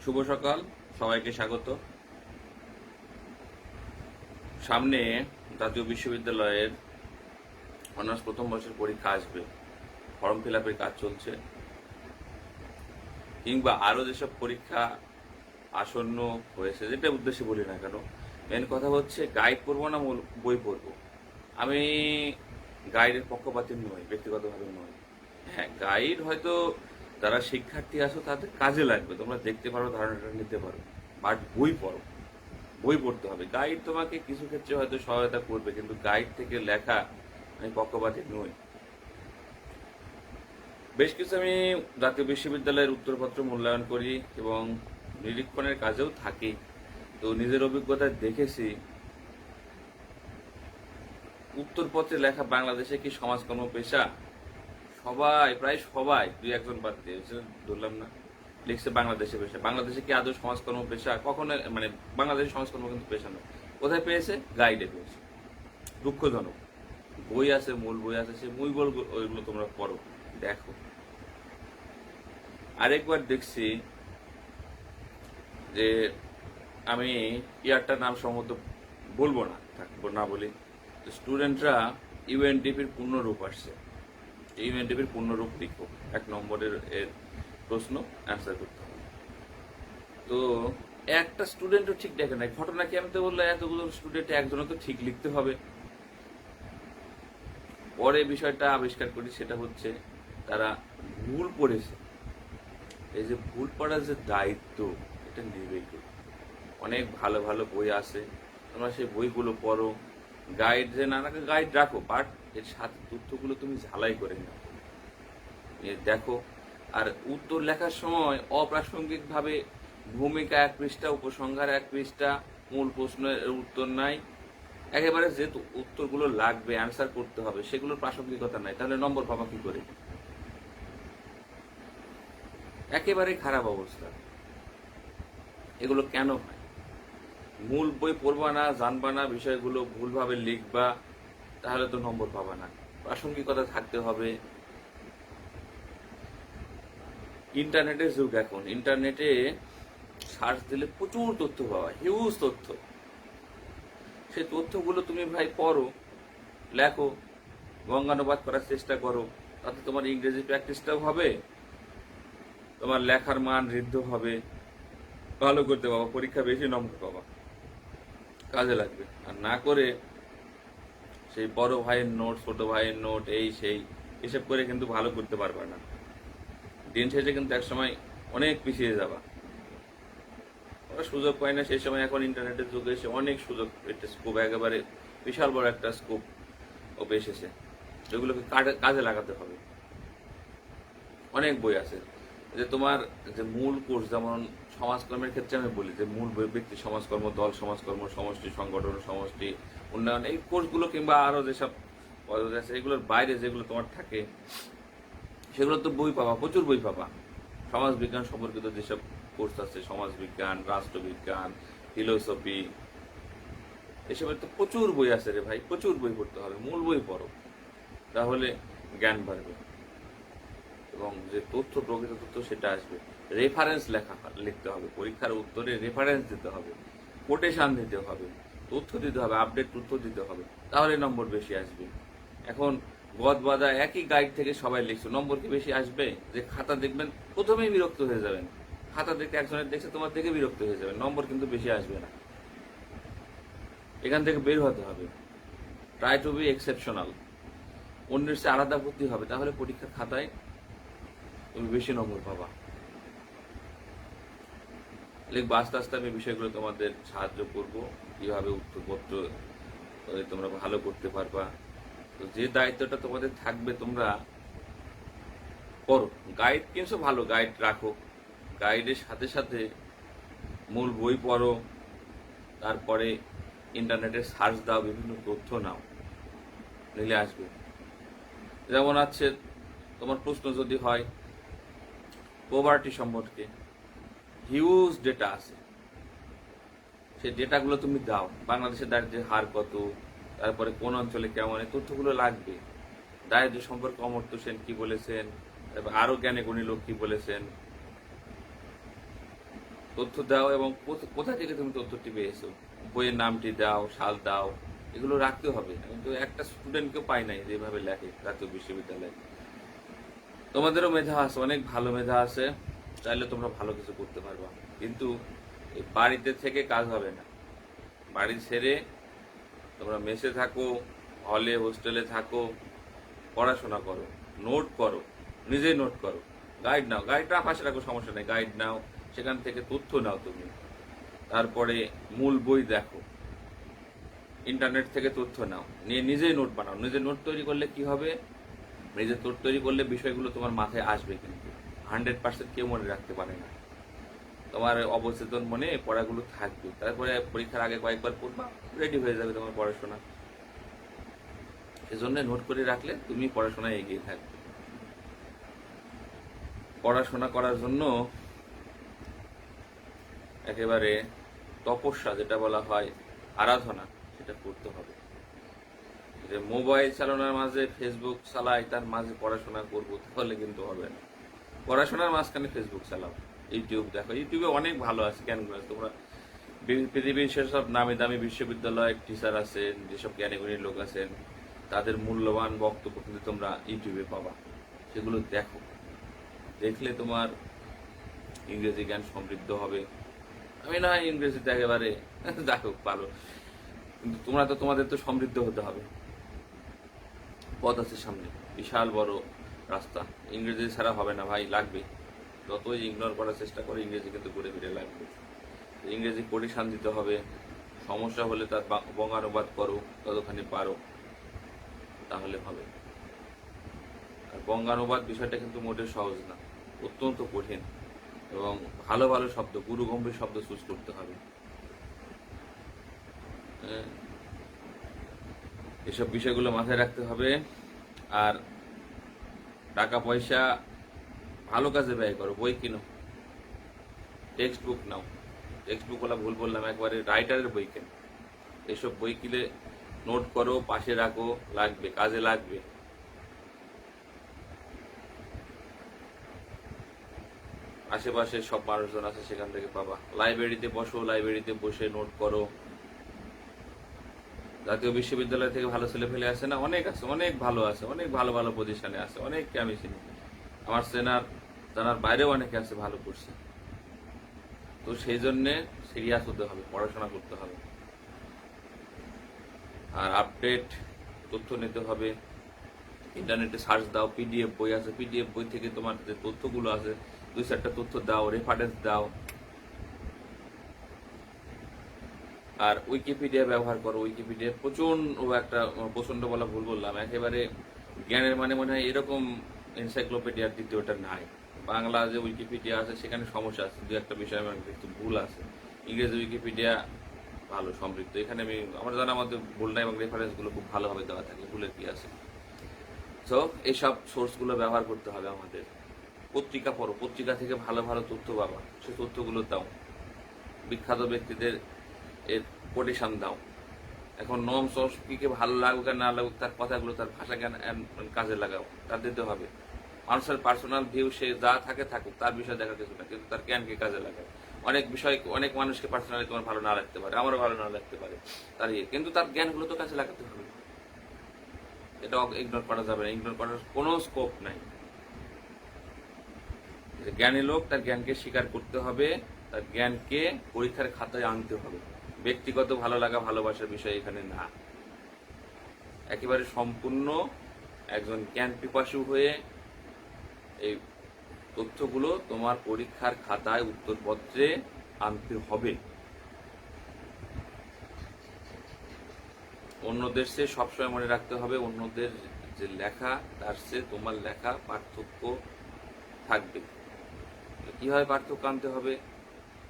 শুভ সকাল, সবাইকে স্বাগত। সামনে জাতীয় বিশ্ববিদ্যালয়ের অনার্স প্রথম বর্ষের পরীক্ষা আসবে। ফর্ম ফিল আপের কাজ চলছে, কিংবা আরো যেসব পরীক্ষা আসন্ন হয়েছে, যেটা উদ্দেশ্যে বলি না কেন, মেন কথা হচ্ছে গাইড পড়বো না বই পড়বো। আমি গাইডের পক্ষপাতী নই, ব্যক্তিগতভাবে নই। হ্যাঁ, গাইড হয়তো যারা শিক্ষার্থী আছো তাদের কাজে লাগবে, তোমরা দেখতে পারো, ধারণাটা নিতে পারো, বাট বই পড়ো। বই পড়তে হবে। গাইড তোমাকে কিছু ক্ষেত্রে হয়তো সহায়তা করবে, কিন্তু গাইড থেকে লেখা আমি পক্ষপাতী নই। বেশ কিছু আমি জাতীয় বিশ্ববিদ্যালয়ের উত্তরপত্র মূল্যায়ন করি এবং নিরীক্ষণের কাজেও থাকি। তো নিজের অভিজ্ঞতায় দেখেছি, উত্তরপত্রে লেখা বাংলাদেশে কি সমাজকর্ম পেশা? সবাই, প্রায় সবাই, দুই একজন বাদ দিয়ে ধরলাম না, লিখছে বাংলাদেশে পেশা। বাংলাদেশে কি আদৌ সমাজকর্ম পেশা? কখনো, মানে বাংলাদেশের সমাজকর্ম কিন্তু পেশা নয়। কোথায় পেয়েছে? গাইডে পেয়েছে। দুঃখজনক। বই আছে, মূল বই আছে, সেই মূল বই ওইগুলো তোমরা পড়ো, দেখো। আরেকবার দেখছি যে, আমি ইয়ারটার নাম সম্ভবত বলবো না, থাকবো না বলি, স্টুডেন্টরা ইউএনডিপির পূর্ণরূপ আসছে। ইউএনডিপির পূর্ণরূপ লিখো, 1 নম্বরের এর প্রশ্ন অ্যান্সার করতে হবে। তো একটা স্টুডেন্টও ঠিক দেখে নাই। ঘটনা কি? আমি তো বললাম এতগুলো স্টুডেন্ট একজনও তো ঠিক লিখতে হবে। পরে বিষয়টা আবিষ্কার করি, সেটা হচ্ছে তারা ভুল পড়েছে। এই যে ভুল পড়ার যে দায়িত্ব, এটা নেবেই কেউ। অনেক ভালো ভালো বই আছে, তোমরা সেই বইগুলো পড়ো। গাইড যে না গাইড রাখো, বাট এর সাথে তথ্যগুলো তুমি ঝালাই করে নাও, দেখো। আর উত্তর লেখার সময় অপ্রাসঙ্গিক ভাবে ভূমিকা 1 পৃষ্ঠা, উপসংহার 1 পৃষ্ঠা, মূল প্রশ্নের উত্তর নাই, একেবারে যে উত্তরগুলো লাগবে, অ্যান্সার করতে হবে, সেগুলোর প্রাসঙ্গিকতা নাই, তাহলে নম্বর পাবা কি করে? একেবারে খারাপ অবস্থা। এগুলো কেন হয়? মূল বই পড়বা না, জানবা না, বিষয়গুলো ভুলভাবে লিখবা, তাহলে তো নম্বর পাবা না। প্রাসঙ্গিকতা থাকতে হবে। ইন্টারনেটের যুগ এখন। ইন্টারনেটে সার্চ দিলে প্রচুর তথ্য পাওয়া, হিউজ তথ্য। সেই তথ্যগুলো তুমি ভাই পড়ো, লেখো, বঙ্গানুবাদ করার চেষ্টা করো। তাতে তোমার ইংরেজি প্র্যাকটিসটাও হবে, তোমার লেখার মান ঋদ্ধ হবে, ভালো করতে পারবা, পরীক্ষা বেশি নম্বর পাবা, কাজে লাগবে। আর না করে সেই বড় ভাইয়ের নোট, ছোট ভাইয়ের নোট, এই সেই এসব করে কিন্তু ভালো করতে পারবা না। দিন শেষে কিন্তু একসময় অনেক পিছিয়ে যাবা। ওরা সুযোগ পায় না সেই সময়। এখন ইন্টারনেটের যুগে এসে অনেক সুযোগ, একটা স্কোপ, একেবারে বিশাল বড় একটা স্কোপ ওপে এসেছে, যেগুলোকে কাজে লাগাতে হবে। অনেক বই আছে। যে তোমার যে মূল কোর্স, যেমন সমাজকর্মের ক্ষেত্রে আমি বলি যে মূল বই ব্যক্তি সমাজকর্ম, দল সমাজকর্ম, সমষ্টি সংগঠন, সমষ্টি উন্নয়ন, এই কোর্সগুলো, কিংবা আরো যেসব পদ্ধতি আছে, এগুলোর বাইরে যেগুলো তোমার থাকে, সেগুলো তো বই পাবা, প্রচুর বই পাবা। সমাজ বিজ্ঞান সম্পর্কিত যেসব কোর্স আছে, সমাজ বিজ্ঞান, রাষ্ট্রবিজ্ঞান, ফিলোসফি, এসবের তো প্রচুর বই আছে রে ভাই, প্রচুর বই পড়তে হবে। মূল বই পড়ো, তাহলে জ্ঞান বাড়বে এবং যে তথ্য, প্রকৃত তথ্য, সেটা আসবে। রেফারেন্স লিখতে হবে, পরীক্ষার উত্তরে রেফারেন্স দিতে হবে, কোটেশন দিতে হবে, তথ্য দিতে হবে, আপডেট তথ্য দিতে হবে, তাহলে নম্বর বেশি আসবে। এখন গদবাদা একই গাইড থেকে সবাই লিখছো, নম্বর কি বেশি আসবে? যে খাতা দেখবেন প্রথমেই বিরক্ত হয়ে যাবেন, খাতা দেখে একজনের দেখছে, তোমার দেখে বিরক্ত হয়ে যাবেন, নম্বর কিন্তু বেশি আসবে না। এখান থেকে বের হতে হবে। Try to B exceptional. অন্যের চেয়ে আলাদা করতে হবে, তাহলে পরীক্ষার খাতায় তুমি বেশি নম্বর পাবা। লিখবো, আস্তে আস্তে আমি বিষয়গুলো তোমাদের সাহায্য করব, কিভাবে উত্তরপত্র তোমরা ভালো করতে পারবা। তো যে দায়িত্বটা তোমাদের থাকবে, তোমরা করো। গাইড কিনছো, ভালো গাইড রাখো, গাইডের সাথে সাথে মূল বই পড়ো, তারপরে ইন্টারনেটে সার্চ দাও, বিভিন্ন তথ্য নাও, নিলে আসবে। যেমন আছে, তোমার প্রশ্ন যদি হয় পভার্টি সম্পর্কে, হিউজ ডেটা আছে, সেই ডেটাগুলো তুমি দাও। বাংলাদেশের দারিদ্র্যের হার কত, তারপরে কোন অঞ্চলে কেমন, এই তথ্যগুলো লাগবে। দারিদ্র্য সম্পর্কে অমর্ত্য সেন কি বলেছেন, তারপর আরো জ্ঞানী গুণী লোক কি বলেছেন, তথ্য দাও এবং কোথা থেকে তুমি তথ্যটি পেয়েছো, বইয়ের নামটি দাও, সাল দাও, এগুলো রাখতে হবে। কিন্তু একটা স্টুডেন্টকেও পাই নাই যেভাবে লেখে জাতীয় বিশ্ববিদ্যালয়ে। তোমাদেরও মেধা আছে, অনেক ভালো মেধা আছে, চাইলে তোমরা ভালো কিছু করতে পারবা। কিন্তু এই বাড়িতে থেকে কাজ হবে না। বাড়ি ছেড়ে তোমরা মেসে থাকো, হলে হোস্টেলে থাকো, পড়াশোনা করো, নোট করো, নিজেই নোট করো, গাইড নাও, গাইডটা পাশে রাখো, সমস্যা নেই, গাইড নাও, সেখান থেকে তথ্য নাও তুমি। তারপরে মূল বই দেখো, ইন্টারনেট থেকে তথ্য নাও, নিয়ে নিজেই নোট বানাও। নিজে নোট তৈরি করলে কি হবে, নিজে নোট তৈরি করলে বিষয়গুলো তোমার মাথায় আসবে, কিন্তু 100% কেউ মনে রাখতে পারে না। তোমার অবচেতন মনে পড়াগুলো থাকবে, তারপরে পরীক্ষার আগে কয়েকবার পড়বা, রেডি হয়ে যাবে তোমার পড়াশোনা। সেজন্য নোট করে রাখলে তুমি পড়াশোনায় এগিয়ে থাকবে। পড়াশোনা করার জন্য একেবারে তপস্যা, যেটা বলা হয় আরাধনা, সেটা করতে হবে। যে মোবাইল চালানোর মাঝে ফেসবুক চালাই, তার মাঝে পড়াশোনা করবো, তাহলে কিন্তু হবে না। পড়াশোনার মাঝখানে ফেসবুক চালাও, ইউটিউব দেখো, ইউটিউবে অনেক ভালো আছে জ্ঞানগুলো আছে। তোমরা পৃথিবীর সেসব নামি দামি বিশ্ববিদ্যালয়ের টিচার আছেন, যেসব জ্ঞানীগুণী লোক আছেন, তাদের মূল্যবান বক্তব্য কিন্তু তোমরা ইউটিউবে পাবা। সেগুলো দেখো, দেখলে তোমার ইংরেজি জ্ঞান সমৃদ্ধ হবে। আমি না হয় ইংরেজিতে একেবারে দেখো ভালো, কিন্তু তোমরা তো তোমাদের তো সমৃদ্ধ হতে হবে। পথ আছে সামনে, বিশাল বড় রাস্তা। ইংরেজি ছাড়া হবে না ভাই, লাগবে। যতই ইগনোর করার চেষ্টা করে, ইংরেজি কিন্তু ঘুরে ফিরে লাগবে। ইংরেজি কোটেশন দিতে হবে, সমস্যা হলে তার বঙ্গানুবাদ করো ততখানি পারো, তাহলে হবে। আর বঙ্গানুবাদ বিষয়টা কিন্তু মোটেও সহজ না, অত্যন্ত কঠিন, এবং ভালো ভালো শব্দ, গুরুগম্ভীর শব্দ চুজ করতে হবে। এসব বিষয়গুলো মাথায় রাখতে হবে। আর টাকা পয়সা ভালো কাজে ব্যয় করো, বই কিনো, টেক্সট বুক নাও। টেক্সট বুক বলা ভুল বললাম, একবারে রাইটারের বই কেন। এসব বই কিনে নোট করো, পাশে রাখো, লাগবে, কাজে লাগবে। আশেপাশে সব মানুষজন আছে, সেখান থেকে পাবা। লাইব্রেরিতে বসো, লাইব্রেরিতে বসে নোট করো। জাতীয় বিশ্ববিদ্যালয় থেকে ভালো ছেলে ফেলে আসে না, অনেক আছে, অনেক ভালো আছে, অনেক ভালো ভালো পজিশনে আছে, অনেককে আমি চিনি। আমার জানার বাইরেও অনেকে আছে ভালো করছে। তো সেই জন্যে সিরিয়াস হতে হবে, পড়াশোনা করতে হবে, আর আপডেট তথ্য নিতে হবে। ইন্টারনেটে সার্চ দাও, পিডিএফ বই আছে, পিডিএফ বই থেকে তোমার যে তথ্যগুলো আছে, 2-4টা তথ্য দাও, রেফারেন্স দাও। আর উইকিপিডিয়া ব্যবহার করো। উইকিপিডিয়া প্রচন্ড বলা ভুল বললাম, একেবারে জ্ঞানের মানে মনে হয় এরকম এনসাইক্লোপিডিয়ার দ্বিতীয়টা নাই। বাংলা যে উইকিপিডিয়া আছে সেখানে সমস্যা আছে, 2-1টা বিষয় আমার একটু ভুল আছে। ইংরেজি উইকিপিডিয়া ভালো, সমৃদ্ধ। এখানে আমার জানার মধ্যে ভুল নাই, এবং রেফারেন্সগুলো খুব ভালোভাবে দেওয়া থাকে, ভুলের কি আছে। তো এইসব সোর্সগুলো ব্যবহার করতে হবে আমাদের। পত্রিকা পড়ো, পত্রিকা থেকে ভালো ভালো তথ্য পাবা, সেই তথ্যগুলো দাও। বিখ্যাত ব্যক্তিদের এর কোটেশন দাও। এখন নম সংস্কৃতিকে ভালো লাগুক আর না লাগুক, তার কথাগুলো, তার ভাষা জ্ঞান কাজে লাগাও, তার দিতে হবে। মানুষের পার্সোনাল ভিউ, সে যা থাকে থাকুক, তার বিষয় দেখার কিছু না, কিন্তু তার জ্ঞানকে কাজে লাগাও। অনেক বিষয়, অনেক মানুষকে পার্সোনালি তোমার ভালো না লাগতে পারে, আমারও ভালো না লাগতে পারে, কিন্তু তার জ্ঞানগুলো তো কাজে লাগাতে হবে। এটা ইগনোর করা যাবে না, ইগনোর করার কোনো স্কোপ নাই। জ্ঞানী লোক, তার জ্ঞানকে স্বীকার করতে হবে, তার জ্ঞানকে পরীক্ষার খাতায় আনতে হবে। ব্যক্তিগত ভালো লাগা, ভালোবাসার বিষয় এখানে না। একেবারে সম্পূর্ণ একজন জ্ঞান পিপাসু হয়ে এই তথ্যগুলো তোমার পরীক্ষার খাতায়, উত্তরপত্রে আনতে হবে। অন্যদের সে সবসময় মনে রাখতে হবে, অন্যদের যে লেখা তার চেয়ে তোমার লেখা পার্থক্য থাকবে। কিভাবে পার্থক্য আনতে হবে?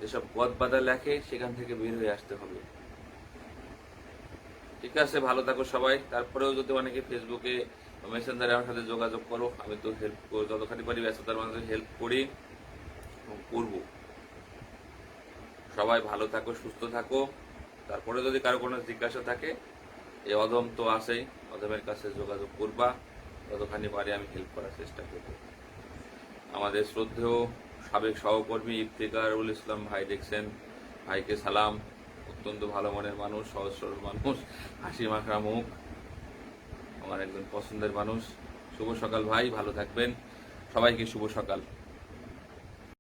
যেসব গদবাঁধা লেখে সেখান থেকে বের হয়ে আসতে হবে। ঠিক আছে, ভালো থাকো সবাই। তারপরেও যদি অনেকে ফেসবুকে, মেসেঞ্জারে আমার সাথে যোগাযোগ করো, আমি তো হেল্প, যতখানি পারি ব্যস্ততার মাঝে হেল্প করি এবং করবো। সবাই ভালো থাকো, সুস্থ থাকো। তারপরে যদি কারো কোনো জিজ্ঞাসা থাকে, এই অদম তো আছেই, অদমের কাছে যোগাযোগ করবা, যতখানি পারি আমি হেল্প করার চেষ্টা করব। আমাদের শ্রদ্ধেয় সাবেক সহকর্মী ইফতেখারুল ইসলাম ভাই দেখছেন, ভাইকে সালাম। অত্যন্ত ভালো মনের মানুষ, সহজ সরল মানুষ, হাসি মাখা মুখ, আমার একজন পছন্দের মানুষ। শুভ সকাল ভাই, ভালো থাকবেন। সবাইকে শুভ সকাল।